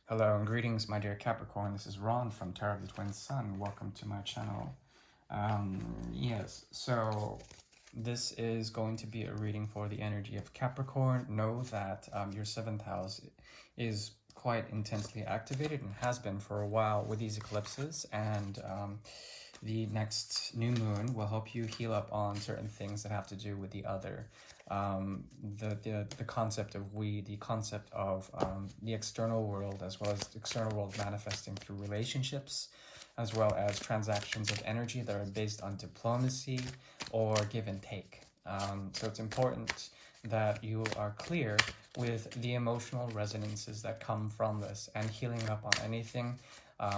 Hello and greetings, my dear Capricorn. This is Ron from Tarot of the Twin Sun. Welcome to my channel. Yes, so this is going to be a reading for the energy of Capricorn. Know that your 7th house is quite intensely activated and has been for a while with these eclipses, and the next new moon will help you heal up on certain things that have to do with the other. The concept of the concept of the external world, as well as the external world manifesting through relationships, as well as transactions of energy that are based on diplomacy or give and take. So it's important that you are clear with the emotional resonances that come from this and healing up on anything,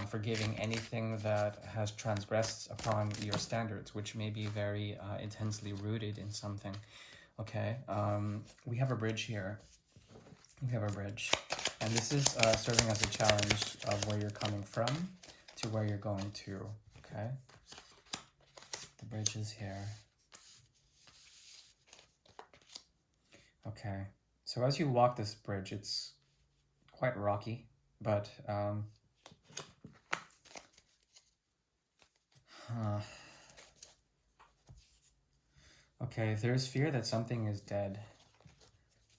forgiving anything that has transgressed upon your standards, which may be very intensely rooted in something. Okay, we have a bridge here. We have a bridge. And this is serving as a challenge of where you're coming from to where you're going to. Okay, the bridge is here. Okay, so as you walk this bridge, it's quite rocky, but okay, there's fear that something is dead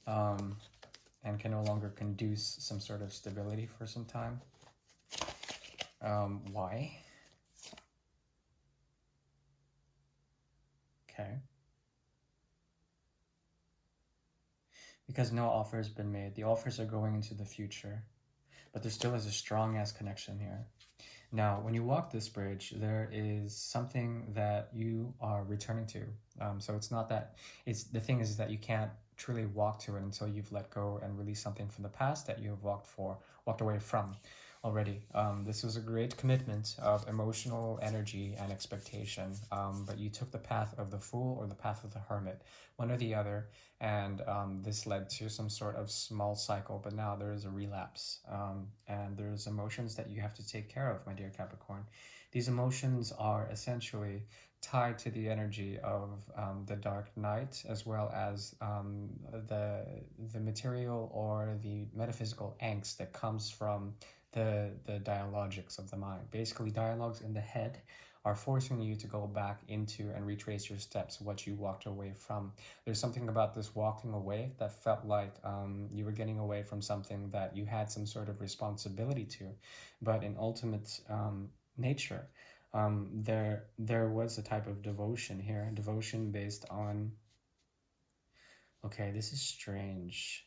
and can no longer conduce some sort of stability for some time. Why? Okay. Because no offer has been made. The offers are going into the future, but there still is a strong-ass connection here. Now, when you walk this bridge, there is something that you are returning to. So it's not that, the thing is that you can't truly walk to it until you've let go and released something from the past that you have walked away from already. This was a great commitment of emotional energy and expectation, but you took the path of the fool or the path of the hermit, one or the other, and this led to some sort of small cycle, but now there is a relapse, and there's emotions that you have to take care of, my dear Capricorn. These emotions are essentially tied to the energy of the dark night, as well as the material or the metaphysical angst that comes from the dialogics of the mind. Basically, dialogues in the head are forcing you to go back into and retrace your steps, what you walked away from. There's something about this walking away that felt like you were getting away from something that you had some sort of responsibility to, but in ultimate nature, there was a type of devotion here, devotion based on, okay, this is strange,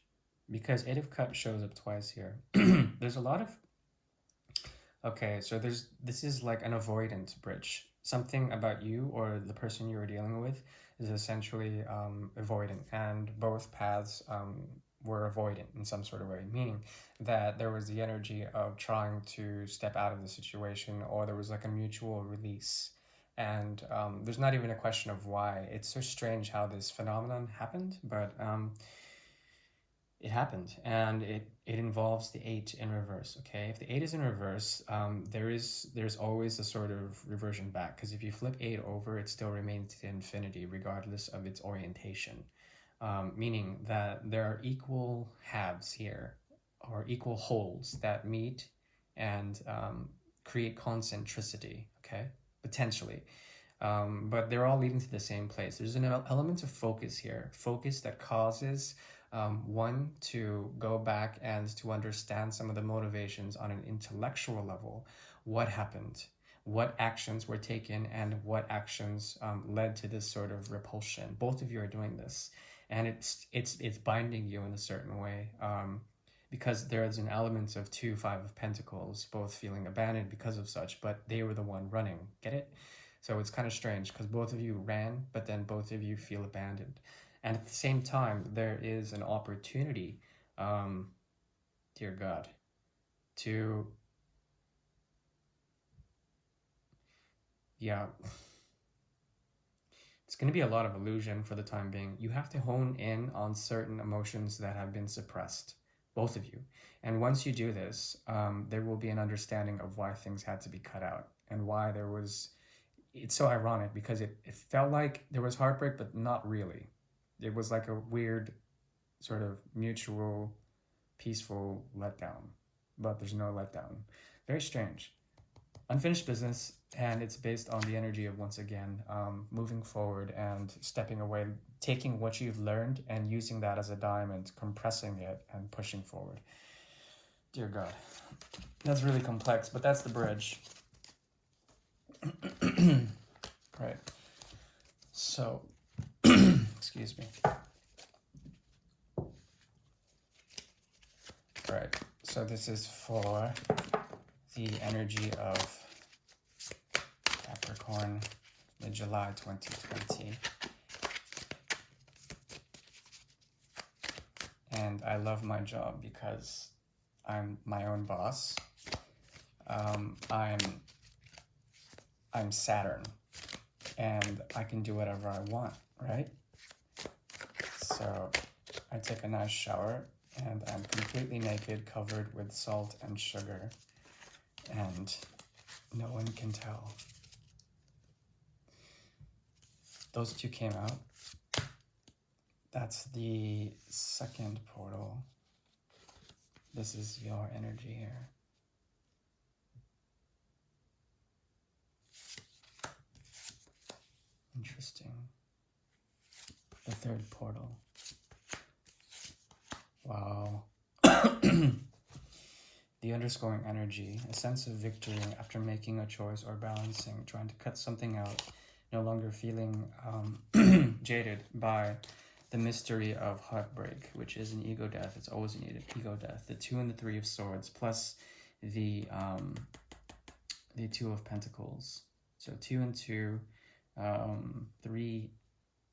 because Eight of Cups shows up twice here. There's a lot of, okay, so this is like an avoidant bridge. Something about you or the person you were dealing with is essentially avoidant, and both paths were avoidant in some sort of way, meaning that there was the energy of trying to step out of the situation, or there was like a mutual release. And there's not even a question of why. It's so strange how this phenomenon happened, but it happened, and it involves the 8 in reverse. Okay, if the 8 is in reverse, there's always a sort of reversion back, because if you flip 8 over, it still remains to infinity regardless of its orientation, meaning that there are equal halves here, or equal wholes that meet and create concentricity, okay, potentially. But they're all leading to the same place. There's an element of focus here, focus that causes one to go back and to understand some of the motivations on an intellectual level. What happened? What actions were taken, and what actions led to this sort of repulsion? Both of you are doing this, and it's binding you in a certain way, because there is an element of 2 5 of Pentacles, both feeling abandoned because of such, but they were the one running. Get it? So it's kind of strange because both of you ran, but then both of you feel abandoned. And at the same time, there is an opportunity, dear God, to, yeah, it's going to be a lot of illusion for the time being. You have to hone in on certain emotions that have been suppressed, both of you. And once you do this, there will be an understanding of why things had to be cut out and why there was, it's so ironic because it felt like there was heartbreak, but not really. It was like a weird sort of mutual, peaceful letdown. but there's no letdown. Very strange. Unfinished business, and it's based on the energy of, once again, moving forward and stepping away, taking what you've learned and using that as a diamond, compressing it and pushing forward. Dear God, that's really complex, but that's the bridge. Right. So, excuse me. Right. So this is for the energy of Capricorn, mid-July 2020. And I love my job because I'm my own boss. I'm Saturn, and I can do whatever I want, right? So I take a nice shower, and I'm completely naked, covered with salt and sugar, and no one can tell. Those two came out. That's the second portal. This is your energy here. Interesting. The third portal. Wow. The underscoring energy, a sense of victory after making a choice or balancing, trying to cut something out, no longer feeling jaded by the mystery of heartbreak, which is an ego death. It's always an ego death. The 2 and the 3 of swords, plus the 2 of pentacles. So 2 and 2, 3,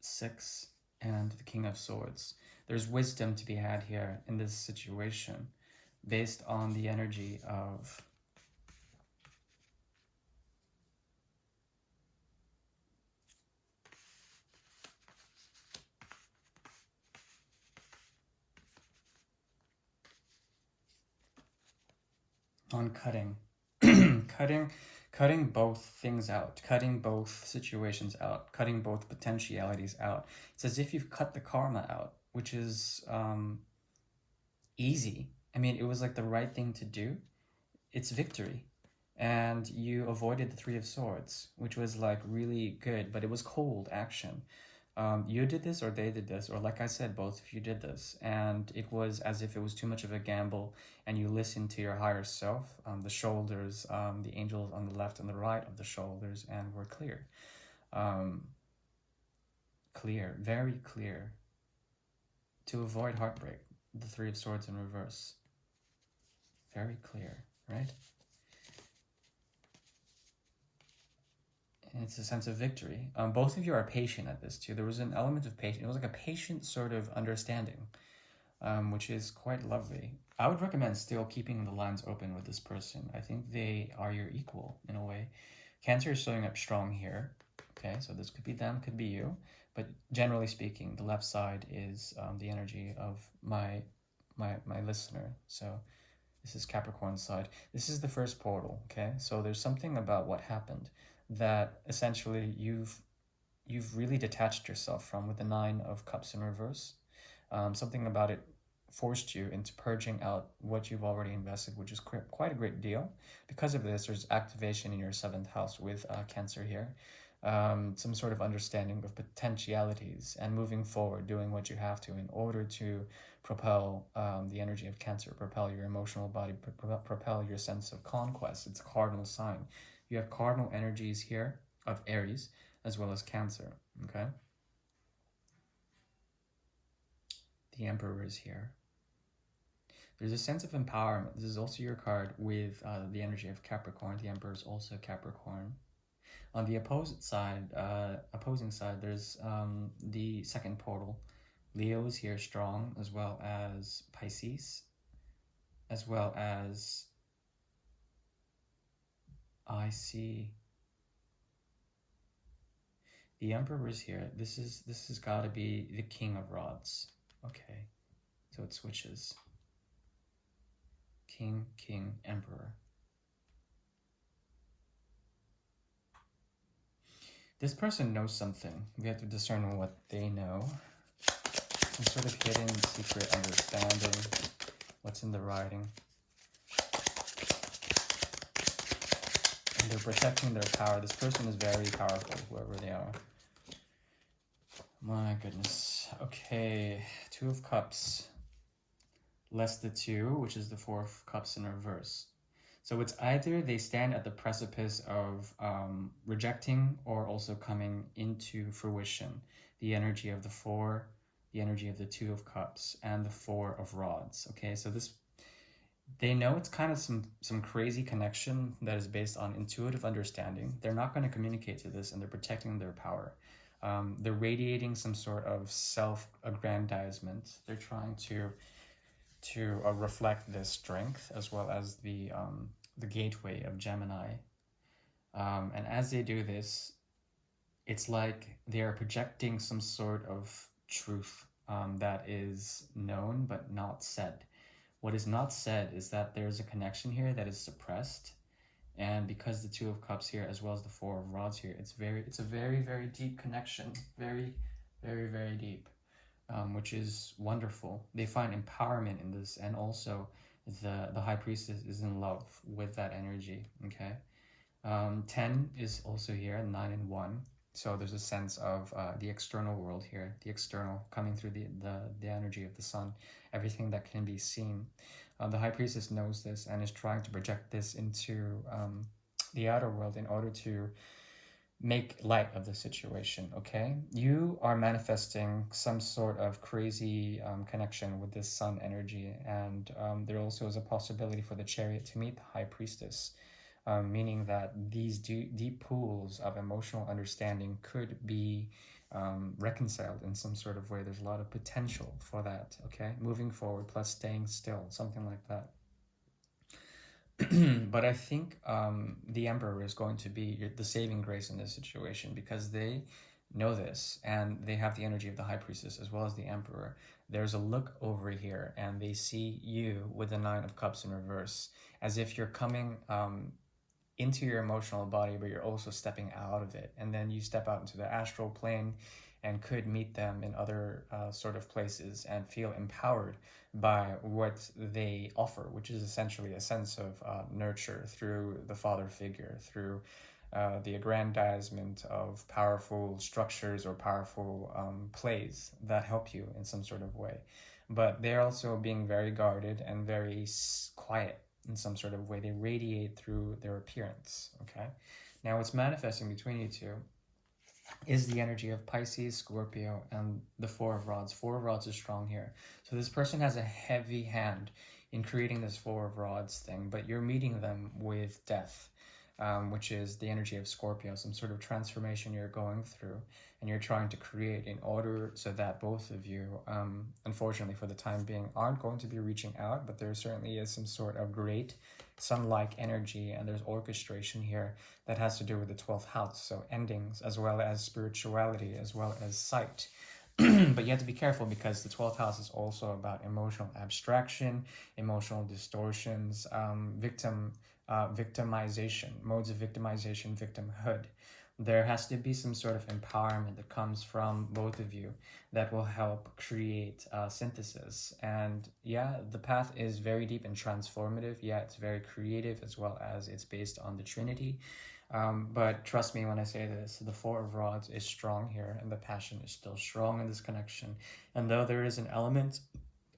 6, and the king of swords. There's wisdom to be had here in this situation based on the energy of on cutting. Cutting both things out, cutting both situations out, cutting both potentialities out. It's as if you've cut the karma out, which is easy. I mean, it was like the right thing to do. It's victory. And you avoided the 3 of swords, which was like really good, but it was cold action. You did this or they did this, or like I said, both of you did this, and it was as if it was too much of a gamble, and you listened to your higher self, the shoulders, the angels on the left and the right of the shoulders, and were clear. Clear, very clear. To avoid heartbreak, the 3 of swords in reverse. Very clear, right? And it's a sense of victory. Both of you are patient at this too. There was an element of patience. It was like a patient sort of understanding, which is quite lovely. I would recommend still keeping the lines open with this person. I think they are your equal in a way. Cancer is showing up strong here. Okay, so this could be them, could be you. But generally speaking, the left side is the energy of my listener. So this is Capricorn's side. This is the first portal, okay? So there's something about what happened that essentially you've really detached yourself from with the 9 of Cups in reverse. Something about it forced you into purging out what you've already invested, which is quite a great deal. Because of this, there's activation in your 7th house with Cancer here. Some sort of understanding of potentialities and moving forward, doing what you have to in order to propel the energy of Cancer, propel your emotional body, propel your sense of conquest. It's a cardinal sign. You have cardinal energies here of Aries as well as Cancer, okay? The Emperor is here. There's a sense of empowerment. This is also your card with the energy of Capricorn. The Emperor is also Capricorn. On the opposing side, there's the second portal. Leo is here strong, as well as Pisces, as well as I see the Emperor is here. This has got to be the King of Rods. Okay, so it switches. King, Emperor. This person knows something. We have to discern what they know. Some sort of hidden secret understanding. What's in the writing? they're protecting their power. This person is very powerful, whoever they are. My goodness. Okay, Two of Cups. Less the two, which is the Four of Cups in reverse. So it's either they stand at the precipice of rejecting or also coming into fruition. The energy of the four, the energy of the Two of Cups, and the Four of Rods. Okay, so this, they know it's kind of some crazy connection that is based on intuitive understanding. They're not going to communicate to this, and they're protecting their power. They're radiating some sort of self-aggrandizement. They're trying to reflect this strength, as well as the gateway of Gemini. And as they do this, it's like they are projecting some sort of truth that is known but not said. What is not said is that there's a connection here that is suppressed, and because the Two of Cups here, as well as the Four of Rods here, it's a very, very deep connection, very, very, very deep, which is wonderful. They find empowerment in this, and also the High Priestess is in love with that energy. Okay, 10 is also here, 9 and 1. So there's a sense of the external world here, the external coming through the energy of the sun, everything that can be seen. The High Priestess knows this and is trying to project this into the outer world in order to make light of the situation. Okay, you are manifesting some sort of crazy connection with this sun energy, and there also is a possibility for the Chariot to meet the High Priestess. Meaning that these deep pools of emotional understanding could be reconciled in some sort of way. There's a lot of potential for that, okay? Moving forward, plus staying still, something like that. But I think the Emperor is going to be the saving grace in this situation, because they know this, and they have the energy of the High Priestess as well as the Emperor. There's a look over here, and they see you with the Nine of Cups in reverse, as if you're coming into your emotional body, but you're also stepping out of it. And then you step out into the astral plane and could meet them in other sort of places and feel empowered by what they offer, which is essentially a sense of nurture through the father figure, through the aggrandizement of powerful structures or powerful plays that help you in some sort of way. But they're also being very guarded and very quiet in some sort of way. They radiate through their appearance, okay? Now, what's manifesting between you two is the energy of Pisces, Scorpio, and the Four of Rods. Four of Rods is strong here. So this person has a heavy hand in creating this Four of Rods thing, but you're meeting them with death, which is the energy of Scorpio, some sort of transformation you're going through, and you're trying to create in order so that both of you, unfortunately for the time being, aren't going to be reaching out, but there certainly is some sort of great sun-like energy, and there's orchestration here that has to do with the 12th house, so endings, as well as spirituality, as well as sight. But you have to be careful, because the 12th house is also about emotional abstraction, emotional distortions, victimization, modes of victimization, victimhood. There has to be some sort of empowerment that comes from both of you that will help create synthesis. And yeah, the path is very deep and transformative. Yeah, it's very creative, as well as it's based on the Trinity. But trust me when I say this, the Four of Rods is strong here, and the passion is still strong in this connection. And though there is an element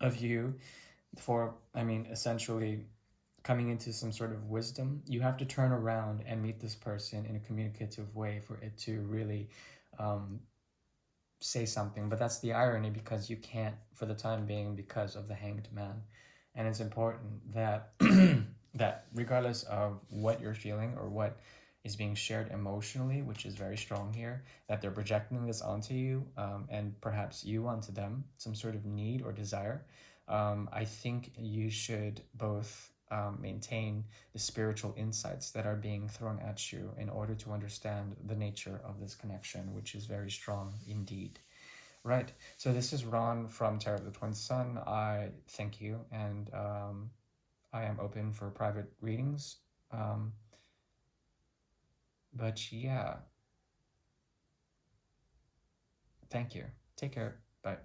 of you essentially coming into some sort of wisdom, you have to turn around and meet this person in a communicative way for it to really say something. But that's the irony, because you can't for the time being because of the Hanged Man. And it's important that that regardless of what you're feeling or what is being shared emotionally, which is very strong here, that they're projecting this onto you, and perhaps you onto them, some sort of need or desire. I think you should both maintain the spiritual insights that are being thrown at you in order to understand the nature of this connection, which is very strong indeed. Right, so this is Ron from Tarot of the Twin Sun. I thank you, and I am open for private readings. But yeah, thank you. Take care. Bye.